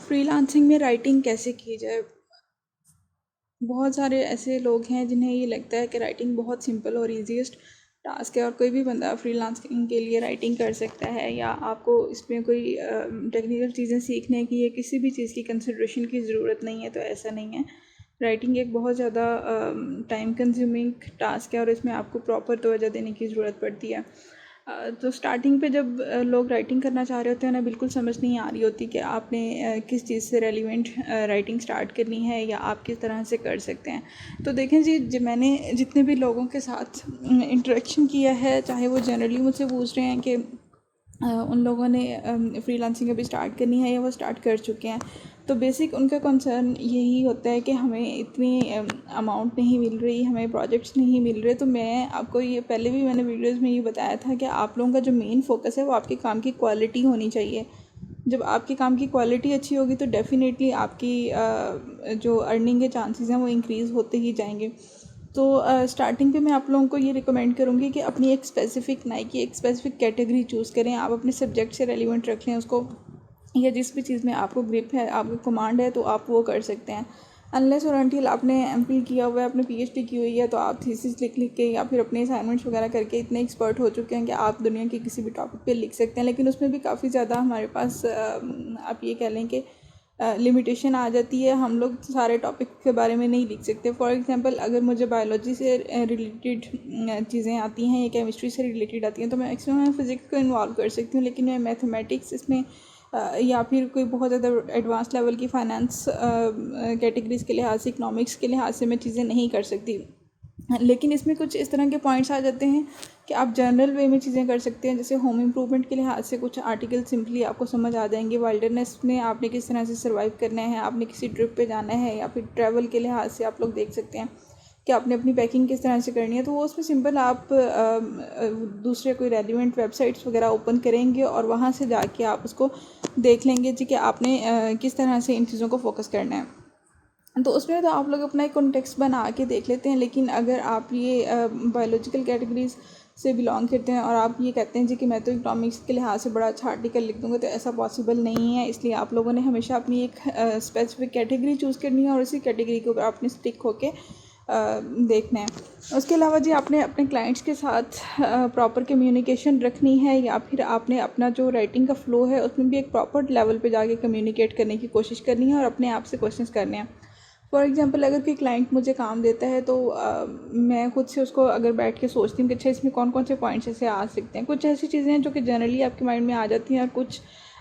Freelancing में writing कैसे की जाए। बहुत सारे ऐसे लोग हैं जिन्हें ये लगता है कि राइटिंग बहुत सिंपल और ईजीएस्ट टास्क है और कोई भी बंदा फ्रीलांसिंग के लिए राइटिंग कर सकता है, या आपको इसमें कोई टेक्निकल चीज़ें सीखने की या किसी भी चीज़ की कंसिड्रेशन की ज़रूरत नहीं है। तो ऐसा नहीं है। राइटिंग एक बहुत ज़्यादा टाइम कंज्यूमिंग टास्क है और इसमें आपको प्रॉपर तवज्जो देने की ज़रूरत पड़ती है। तो स्टार्टिंग पे जब लोग राइटिंग करना चाह रहे होते हैं, उन्हें बिल्कुल समझ नहीं आ रही होती कि आपने किस चीज़ से रेलिवेंट राइटिंग स्टार्ट करनी है या आप किस तरह से कर सकते हैं। तो देखें जी, मैंने जितने भी लोगों के साथ इंटरेक्शन किया है, चाहे वो जनरली मुझसे पूछ रहे हैं कि उन लोगों ने फ्रीलांसिंग अभी स्टार्ट करनी है या वो स्टार्ट कर चुके हैं, तो बेसिक उनका कंसर्न यही होता है कि हमें इतनी अमाउंट नहीं मिल रही, हमें प्रोजेक्ट्स नहीं मिल रहे। तो मैं आपको ये पहले भी मैंने वीडियोस में ये बताया था कि आप लोगों का जो मेन फोकस है वो आपके काम की क्वालिटी होनी चाहिए। जब आपके काम की क्वालिटी अच्छी होगी तो डेफ़िनेटली आपकी जो अर्निंग के चांसेस हैं वो इंक्रीज़ होते ही जाएंगे। तो स्टार्टिंग पे मैं आप लोगों को ये रिकमेंड करूँगी कि अपनी एक स्पेसिफ़िक एक स्पेसिफ़िक कैटेगरी चूज़ करें। आप अपने सब्जेक्ट से रेलिवेंट रख लें उसको, या जिस भी चीज़ में आपको ग्रिप है, आपको कमांड है, तो आप वो कर सकते हैं। अनलेस और अनटिल आपने एमफिल किया हुआ है, आपने पीएचडी की हुई है, तो आप थीसिस लिख लिख के या फिर अपने असाइनमेंट्स वगैरह करके इतने एक्सपर्ट हो चुके हैं कि आप दुनिया के किसी भी टॉपिक पे लिख सकते हैं। लेकिन उसमें भी काफ़ी ज़्यादा हमारे पास आप ये कह लें कि लिमिटेशन आ जाती है। हम लोग सारे टॉपिक के बारे में नहीं लिख सकते। फॉर एग्जांपल, अगर मुझे बायोलॉजी से रिलेटेड चीज़ें आती हैं या केमिस्ट्री से रिलेटेड आती हैं, तो मैं मैक्सिमम मैं फ़िज़िक्स को इन्वॉल्व कर सकती हूँ। लेकिन मैं मैथमेटिक्स इसमें या फिर कोई बहुत ज़्यादा एडवांस लेवल की फ़ाइनेंस कैटेगरीज़ के लिहाज से, इकनॉमिक्स के लिहाज से मैं चीज़ें नहीं कर सकती। लेकिन इसमें कुछ इस तरह के पॉइंट्स आ जाते हैं कि आप जनरल वे में चीज़ें कर सकते हैं। जैसे होम इम्प्रूवमेंट के लिहाज से कुछ आर्टिकल सिंपली आपको समझ आ जाएंगे। वाइल्डरनेस में आपने किस तरह से सर्वाइव करना है, आपने किसी ट्रिप पे जाना है, या फिर ट्रैवल के लिहाज से आप लोग देख सकते हैं कि आपने अपनी पैकिंग किस तरह से करनी है। तो वो उसमें सिंपल आप दूसरे कोई रेलिवेंट वेबसाइट्स वगैरह ओपन करेंगे और वहाँ से जाके आप उसको देख लेंगे जी कि आपने किस तरह से इन चीज़ों को फोकस करना है। तो उसमें तो आप लोग अपना एक कॉन्टेक्स्ट बना के देख लेते हैं। लेकिन अगर आप ये बायोलॉजिकल कैटेगरीज से बिलोंग करते हैं और आप ये कहते हैं जी कि मैं तो इकनॉमिक्स के लिहाज से बड़ा अच्छा आर्टिकल लिख दूँगा, तो ऐसा पॉसिबल नहीं है। इसलिए आप लोगों ने हमेशा अपनी एक स्पेसिफिक कैटेगरी चूज़ करनी है और उसी कैटेगरी के ऊपर आपने स्टिक होके देखना है। उसके अलावा जी, आपने अपने क्लाइंट्स के साथ प्रॉपर कम्युनिकेशन रखनी है, या फिर आपने अपना जो राइटिंग का फ़्लो है उसमें भी एक प्रॉपर लेवल पे जाके कम्युनिकेट करने की कोशिश करनी है और अपने आप से क्वेश्चंस करने हैं। फॉर एग्जांपल, अगर कोई क्लाइंट मुझे काम देता है तो मैं खुद से उसको अगर बैठ के सोचती हूँ कि अच्छा इसमें कौन कौन से पॉइंट्स ऐसे आ सकते हैं। कुछ ऐसी चीज़ें हैं जो कि जनरली आपके माइंड में आ जाती हैं, और कुछ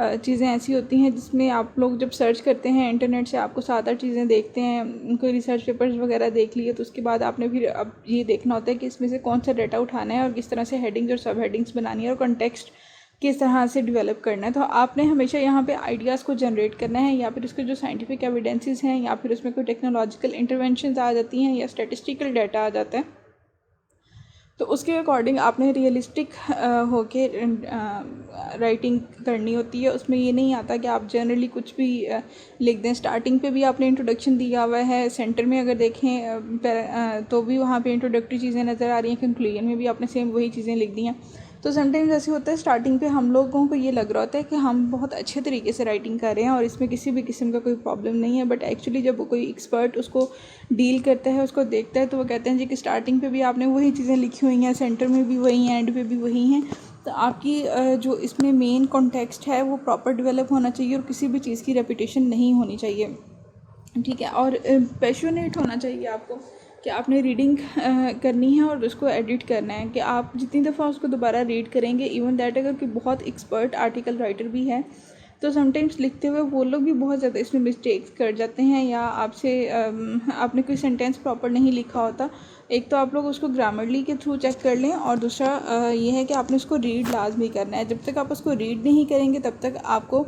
चीज़ें ऐसी होती हैं जिसमें आप लोग जब सर्च करते हैं इंटरनेट से, आपको 7-8 चीज़ें देखते हैं, कोई रिसर्च पेपर्स वगैरह देख लिए, तो उसके बाद आपने फिर अब ये देखना होता है कि इसमें से कौन सा डाटा उठाना है और किस तरह से हेडिंग्स और सब हेडिंग्स बनानी है और कॉन्टेक्स्ट किस तरह से डेवलप करना है। तो आपने हमेशा यहाँ पे आइडियाज़ को जनरेट करना है, या फिर उसके जो साइंटिफिक एविडेंसेस हैं, या फिर उसमें कोई टेक्नोलॉजिकल इंटरवेंशंस आ जाती हैं, या स्टैटिस्टिकल डाटा आ जाता है, तो उसके अकॉर्डिंग आपने रियलिस्टिक होके राइटिंग करनी होती है। उसमें ये नहीं आता कि आप जनरली कुछ भी लिख दें। स्टार्टिंग पे भी आपने इंट्रोडक्शन दिया हुआ है, सेंटर में अगर देखें तो भी वहाँ पे इंट्रोडक्टरी चीज़ें नज़र आ रही हैं, कंक्लूजन में भी आपने सेम वही चीज़ें लिख दी हैं। तो समटाइम्स ऐसे होता है, स्टार्टिंग पे हम लोगों को ये लग रहा होता है कि हम बहुत अच्छे तरीके से राइटिंग कर रहे हैं और इसमें किसी भी किस्म का कोई प्रॉब्लम नहीं है। बट एक्चुअली जब कोई एक्सपर्ट उसको डील करता है, उसको देखता है, तो वो कहते हैं जी कि स्टार्टिंग पे भी आपने वही चीज़ें लिखी हुई हैं, सेंटर में भी वही हैं, एंड पे भी वही हैं। तो आपकी जो इसमें मेन कॉन्टेक्स्ट है वो प्रॉपर डेवलप होना चाहिए और किसी भी चीज़ की रेपिटेशन नहीं होनी चाहिए। ठीक है। और पैशनेट होना चाहिए आपको कि आपने रीडिंग करनी है और उसको एडिट करना है, कि आप जितनी दफ़ा उसको दोबारा रीड करेंगे, इवन दैट अगर कोई बहुत एक्सपर्ट आर्टिकल राइटर भी है, तो समटाइम्स लिखते हुए वो लोग भी बहुत ज़्यादा इसमें मिस्टेक्स कर जाते हैं, या आपसे आपने कोई सेंटेंस प्रॉपर नहीं लिखा होता। एक तो आप लोग उसको ग्रामरली के थ्रू चेक कर लें, और दूसरा ये है कि आपने उसको रीड लाजमी करना है। जब तक आप उसको रीड नहीं करेंगे तब तक आपको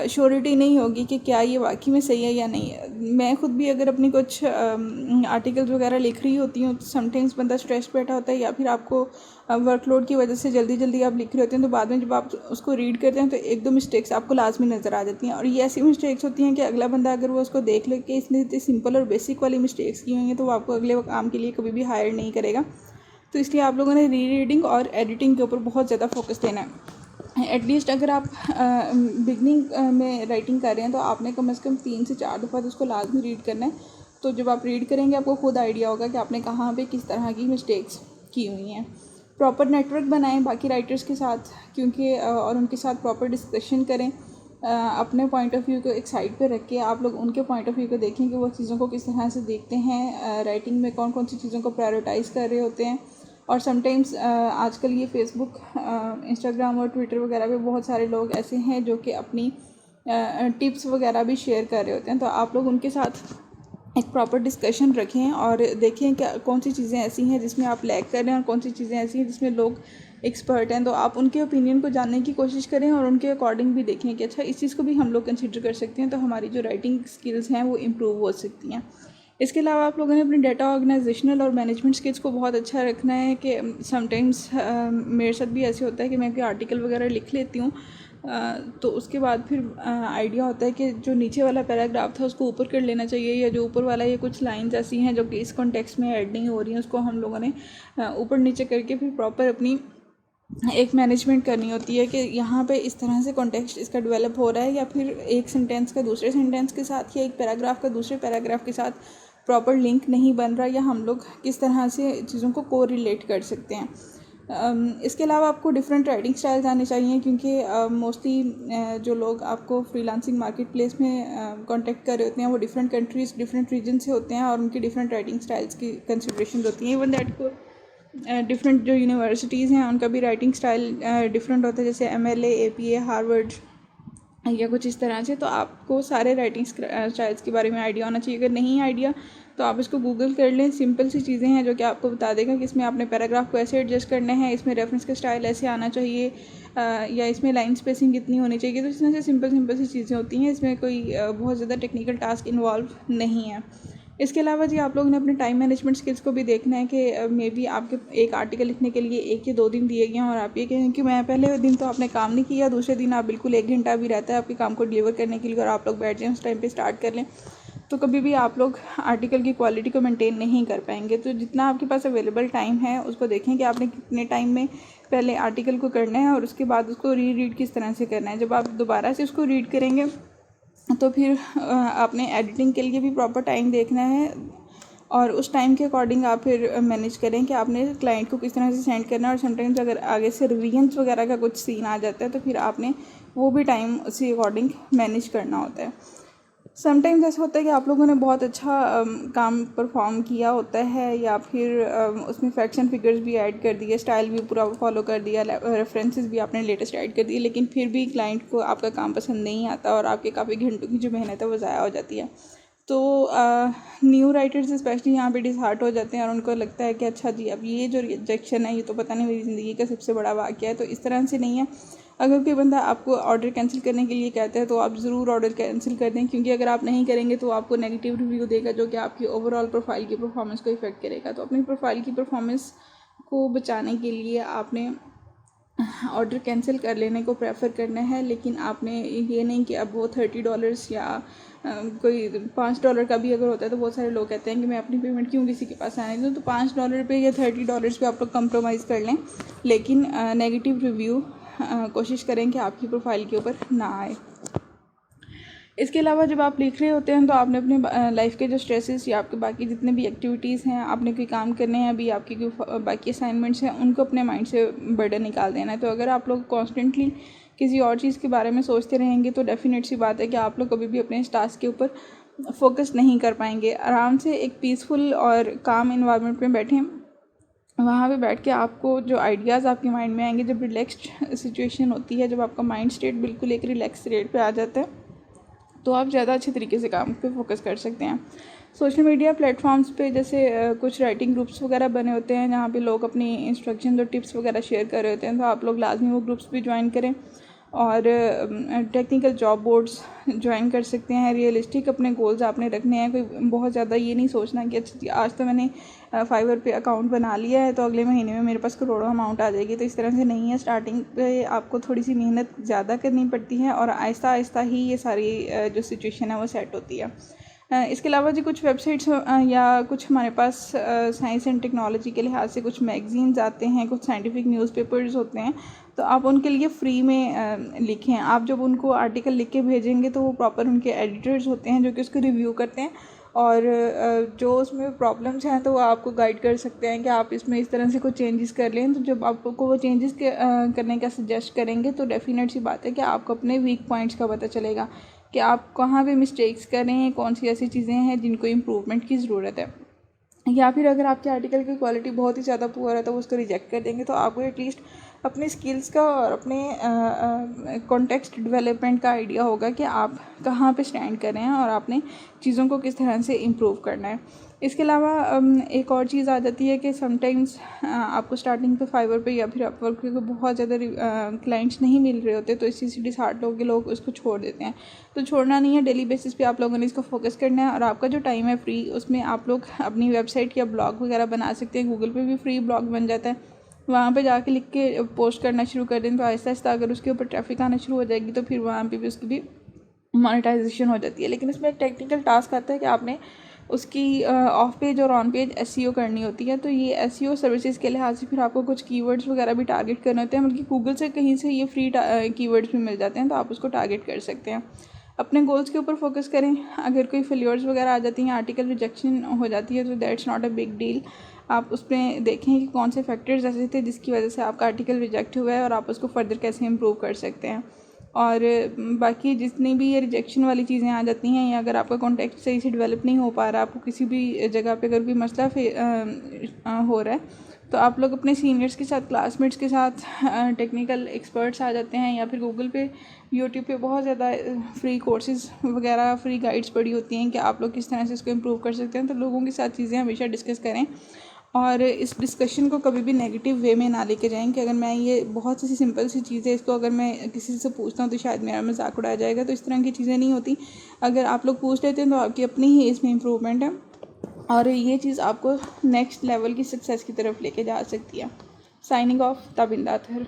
श्योरिटी नहीं होगी कि क्या ये वाकई में सही है या नहीं है। मैं खुद भी अगर अपनी कुछ आर्टिकल्स वगैरह लिख रही होती हूँ, तो समटाइम्स बंदा स्ट्रेस बैठा होता है, या फिर आपको वर्कलोड की वजह से जल्दी जल्दी आप लिख रहे होते हैं, तो बाद में जब आप उसको रीड करते हैं तो 1-2 मिस्टेक्स आपको लाजमी नज़र आ जाती हैं। और ये ऐसी मिस्टेक्स होती हैं कि अगला बंदा अगर वो उसको देख ले कि इसने इतनी सिंपल और बेसिक वाली मिस्टेक्स की हुई हैं, तो वो आपको अगले काम के लिए कभी भी हायर नहीं करेगा। तो इसलिए आप लोगों ने री रीडिंग और एडिटिंग के ऊपर बहुत ज़्यादा फोकस देना है। एटलीस्ट अगर आप बिगनिंग में राइटिंग कर रहे हैं तो आपने कम से कम 3 से 4 दफ़ा तो उसको लाजमी रीड करना है। तो जब आप रीड करेंगे आपको खुद आइडिया होगा कि आपने कहाँ पे किस तरह की मिस्टेक्स की हुई हैं। प्रॉपर नेटवर्क बनाएं बाकी राइटर्स के साथ, क्योंकि और उनके साथ प्रॉपर डिस्कशन करें। अपने पॉइंट ऑफ व्यू को एक साइड पे रख के आप लोग उनके पॉइंट ऑफ व्यू को देखें कि वो चीज़ों को किस तरह से देखते हैं, राइटिंग में कौन कौन सी चीज़ों को प्रायोरिटाइज़ कर रहे होते हैं। और समटाइम्स आजकल ये फेसबुक, इंस्टाग्राम और ट्विटर वगैरह पे बहुत सारे लोग ऐसे हैं जो कि अपनी टिप्स वगैरह भी शेयर कर रहे होते हैं। तो आप लोग उनके साथ एक प्रॉपर डिस्कशन रखें और देखें क्या कौन सी चीज़ें ऐसी हैं जिसमें आप लैग कर रहे हैं और कौन सी चीज़ें ऐसी हैं जिसमें लोग एक्सपर्ट हैं। तो आप उनके ओपिनियन को जानने की कोशिश करें और उनके अकॉर्डिंग भी देखें कि अच्छा इस चीज़ को भी हम लोग कंसिडर कर सकते हैं, तो हमारी जो राइटिंग स्किल्स हैं वो इम्प्रूव हो सकती हैं। इसके अलावा आप लोगों ने अपने डाटा ऑर्गेनाइजेशनल और मैनेजमेंट स्किल्स को बहुत अच्छा रखना है कि समटाइम्स मेरे साथ भी ऐसे होता है कि मैं कोई आर्टिकल वगैरह लिख लेती हूँ, तो उसके बाद फिर आइडिया होता है कि जो नीचे वाला पैराग्राफ था उसको ऊपर कर लेना चाहिए, या जो ऊपर वाला ये कुछ लाइंस ऐसी हैं जो कि इस कॉन्टेक्स्ट में ऐड नहीं हो रही हैं उसको हम लोगों ने ऊपर नीचे करके फिर प्रॉपर अपनी एक मैनेजमेंट करनी होती है कि यहाँ पे इस तरह से कॉन्टेक्स्ट इसका डेवलप हो रहा है, या फिर एक सेंटेंस का दूसरे सेंटेंस के साथ या एक पैराग्राफ का दूसरे पैराग्राफ के साथ प्रॉपर लिंक नहीं बन रहा, या हम लोग किस तरह से चीज़ों को को रिलेट कर सकते हैं। इसके अलावा आपको डिफरेंट राइटिंग स्टाइल्स आने चाहिए, क्योंकि मोस्टली जो लोग आपको फ्रीलांसिंग मार्केट प्लेस में कांटेक्ट कर रहे होते हैं वो डिफरेंट कंट्रीज़ डिफरेंट रीजन से होते हैं और उनकी डिफरेंट राइटिंग स्टाइल्स की कंसिड्रेशन होती हैं। इवन दैट को डिफरेंट जो यूनिवर्सिटीज़ हैं उनका भी राइटिंग स्टाइल डिफरेंट होता है, जैसे MLA APA हार्वर्ड या कुछ इस तरह से। तो आपको सारे राइटिंग स्टाइल्स के बारे में आइडिया होना चाहिए। अगर नहीं आइडिया तो आप इसको गूगल कर लें, सिंपल सी चीज़ें हैं जो कि आपको बता देगा कि इसमें आपने पैराग्राफ को ऐसे एडजस्ट करना है, इसमें रेफरेंस का स्टाइल ऐसे आना चाहिए, या इसमें लाइन स्पेसिंग कितनी होनी चाहिए। तो इस तरह से सिंपल सी चीज़ें होती हैं, इसमें कोई बहुत ज़्यादा टेक्निकल टास्क इन्वॉल्व नहीं है। इसके अलावा जी आप लोगों ने अपने टाइम मैनेजमेंट स्किल्स को भी देखना है कि मे बी आपके एक आर्टिकल लिखने के लिए 1 या 2 दिन दिए गए हैं और आप ये कहें कि मैं पहले दिन तो आपने काम नहीं किया, दूसरे दिन आप बिल्कुल 1 घंटा भी रहता है आपके काम को डिलीवर करने के लिए और आप लोग बैठ जाएँ उस टाइम पे स्टार्ट कर लें, तो कभी भी आप लोग आर्टिकल की क्वालिटी को मेंटेन नहीं कर पाएंगे। तो जितना आपके पास अवेलेबल टाइम है उसको देखें कि आपने कितने टाइम में पहले आर्टिकल को करना है और उसके बाद उसको रीड किस तरह से करना है। जब आप दोबारा से उसको रीड करेंगे तो फिर आपने एडिटिंग के लिए भी प्रॉपर टाइम देखना है और उस टाइम के अकॉर्डिंग आप फिर मैनेज करें कि आपने क्लाइंट को किस तरह से सेंड करना है। और समटाइम्स अगर आगे से रिवीजन्स वगैरह का कुछ सीन आ जाता है तो फिर आपने वो भी टाइम उसी अकॉर्डिंग मैनेज करना होता है। समटाइम्स ऐसा होता है कि आप लोगों ने बहुत अच्छा काम परफॉर्म किया होता है, या फिर उसमें फैक्ट्स एंड फिगर्स भी ऐड कर दिए, स्टाइल भी पूरा फॉलो कर दिया, रेफरेंसेस भी आपने लेटेस्ट ऐड कर दिए, लेकिन फिर भी क्लाइंट को आपका काम पसंद नहीं आता और आपके काफ़ी घंटों की जो मेहनत है वो ज़ाया हो जाती है। तो न्यू राइटर्स स्पेशली यहाँ पे डिसहार्ट हो जाते हैं और उनको लगता है कि अच्छा जी अब ये जो रिजेक्शन है ये तो पता नहीं मेरी ज़िंदगी का सबसे बड़ा वाक़या है। तो इस तरह से नहीं है। अगर कोई बंदा आपको ऑर्डर कैंसिल करने के लिए कहता है तो आप ज़रूर ऑर्डर कैंसिल कर दें, क्योंकि अगर आप नहीं करेंगे तो आपको नेगेटिव रिव्यू देगा जो कि आपकी ओवरऑल प्रोफाइल की परफॉर्मेंस को इफ़ेक्ट करेगा। तो अपनी प्रोफाइल की परफॉर्मेंस को बचाने के लिए आपने ऑर्डर कैंसिल कर लेने को प्रेफर करना है, लेकिन आपने ये नहीं कि अब वो $30 या कोई $5 का भी अगर होता है तो बहुत सारे लोग कहते हैं कि मैं अपनी पेमेंट क्यों किसी के पास आने दूँ। तो $5 पे या $30 पे आप लोग कंप्रोमाइज़ कर लें, लेकिन नेगेटिव रिव्यू कोशिश करें कि आपकी प्रोफाइल के ऊपर ना आए। इसके अलावा जब आप लिख रहे होते हैं तो आपने अपने लाइफ के जो स्ट्रेसेस या आपके बाकी जितने भी एक्टिविटीज़ हैं, आपने कोई काम करने हैं, अभी आपकी कोई बाकी असाइनमेंट्स हैं, उनको अपने माइंड से बर्डन निकाल देना है। तो अगर आप लोग कॉन्स्टेंटली किसी और चीज़ के बारे में सोचते रहेंगे तो डेफिनेट सी बात है कि आप लोग कभी भी अपने इस टास्क के ऊपर फोकस नहीं कर पाएंगे। आराम से एक पीसफुल और काम इन्वायरमेंट में बैठें, वहाँ पे बैठ के आपको जो आइडियाज़ आपके माइंड में आएंगे, जब रिलैक्स्ड सिचुएशन होती है, जब आपका माइंड स्टेट बिल्कुल एक रिलैक्स स्टेट पे आ जाता है, तो आप ज़्यादा अच्छे तरीके से काम पे फोकस कर सकते हैं। सोशल मीडिया प्लेटफॉर्म्स पे जैसे कुछ राइटिंग ग्रुप्स वगैरह बने होते हैं जहाँ पे लोग अपनी इंस्ट्रक्शन और टिप्स वगैरह शेयर कर रहे होते हैं, तो आप लोग लाजमी वो ग्रुप्स भी ज्वाइन करें। और टेक्निकल जॉब बोर्ड्स ज्वाइन कर सकते हैं। रियलिस्टिक अपने गोल्स आपने रखने हैं, कोई बहुत ज़्यादा ये नहीं सोचना कि अच्छा आज तो मैंने फाइवर पे अकाउंट बना लिया है तो अगले महीने में मेरे पास करोड़ों अमाउंट आ जाएगी। तो इस तरह से नहीं है। स्टार्टिंग पे आपको थोड़ी सी मेहनत ज़्यादा करनी पड़ती है और आहिस्ता आहिस्ता ही ये सारी जो सिचुएशन है वो सेट होती है। इसके अलावा जी कुछ वेबसाइट्स या कुछ हमारे पास साइंस एंड टेक्नोलॉजी के लिहाज से कुछ मैगज़ीन्स आते हैं, कुछ साइंटिफिक न्यूज़पेपर्स होते हैं, तो आप उनके लिए फ्री में लिखें। आप जब उनको आर्टिकल लिख के भेजेंगे तो वो प्रॉपर उनके एडिटर्स होते हैं जो कि उसको रिव्यू करते हैं, और जो उसमें प्रॉब्लम्स हैं तो वो आपको गाइड कर सकते हैं कि आप इसमें इस तरह से कुछ चेंजेस कर लें। तो जब आपको वो चेंजेस करने का सजेस्ट करेंगे तो डेफिनेट सी बात है कि आपको अपने वीक पॉइंट्स का पता चलेगा कि आप कहाँ पे मिस्टेक्स कर रहे हैं, कौन सी ऐसी चीज़ें हैं जिनको इम्प्रूवमेंट की ज़रूरत है। या फिर अगर आपके आर्टिकल की क्वालिटी बहुत ही ज़्यादा पुअर है तो वो उसको रिजेक्ट कर देंगे। तो आपको एटलीस्ट अपने स्किल्स का और अपने कॉन्टेक्स्ट डेवलपमेंट का आइडिया होगा कि आप कहाँ पे स्टैंड कर रहे हैं और आपने चीज़ों को किस तरह से इम्प्रूव करना है। इसके अलावा एक और चीज़ आ जाती है कि समटाइम्स आपको स्टार्टिंग पे फाइवर पे या फिर अपवर्क पे बहुत ज़्यादा क्लाइंट्स नहीं मिल रहे होते, तो इसी से डिसहार्ट होकर लोग उसको छोड़ देते हैं। तो छोड़ना नहीं है, डेली बेसिस पे आप लोगों ने इसको फोकस करना है। और आपका जो टाइम है फ्री, उसमें आप लोग अपनी वेबसाइट या ब्लॉग वगैरह बना सकते हैं। गूगल पे भी फ्री ब्लॉग बन जाता है, वहाँ पे जाके लिख के पोस्ट करना शुरू कर दें तो आहिस्ता आहिस्ता अगर उसके ऊपर ट्रैफिक आना शुरू हो जाएगी तो फिर वहाँ पे भी उसकी भी मोनेटाइजेशन हो जाती है। लेकिन इसमें एक टेक्निकल टास्क आता है कि आपने उसकी ऑफ पेज और ऑन पेज एसईओ करनी होती है। तो ये एसईओ सर्विसेज के लिहाज से फिर आपको कुछ कीवर्ड्स वगैरह भी टारगेट करने होते हैं, बल्कि गूगल से कहीं से ये फ्री कीवर्ड्स भी मिल जाते हैं, तो आप उसको टारगेट कर सकते हैं। अपने गोल्स के ऊपर फोकस करें। अगर कोई फेल्योर्स वगैरह आ जाती हैं, आर्टिकल रिजेक्शन हो जाती है, तो that's not a big deal. आप उसमें देखें कि कौन से फैक्टर्स ऐसे थे जिसकी वजह से आपका आर्टिकल रिजेक्ट हुआ है और आप उसको फर्दर कैसे इम्प्रूव कर सकते हैं। और बाकी जितनी भी ये रिजेक्शन वाली चीज़ें आ जाती हैं, या अगर आपका कॉन्टेक्ट सही से डेवलप नहीं हो पा रहा, आपको किसी भी जगह पे अगर कोई मसला हो रहा है, तो आप लोग अपने सीनियर्स के साथ, क्लासमेट्स के साथ, टेक्निकल एक्सपर्ट्स आ जाते हैं, या फिर गूगल पे, यूट्यूब पे बहुत ज़्यादा फ्री कोर्सेज़ वगैरह, फ्री गाइड्स पड़ी होती हैं कि आप लोग किस तरह से इसको इम्प्रूव कर सकते हैं। तो लोगों के साथ चीज़ें हमेशा डिस्कस करें, और इस डिस्कशन को कभी भी नेगेटिव वे में ना लेके जाएं कि अगर मैं ये बहुत सी सिंपल सी चीज़ है, इसको अगर मैं किसी से पूछता हूँ तो शायद मेरा मजाक उड़ाया जाएगा। तो इस तरह की चीज़ें नहीं होती। अगर आप लोग पूछ लेते हैं तो आपकी अपनी ही इसमें इम्प्रूवमेंट है, और ये चीज़ आपको नेक्स्ट लेवल की सक्सेस की तरफ लेके जा सकती है। Signing off, Tabinda Athar.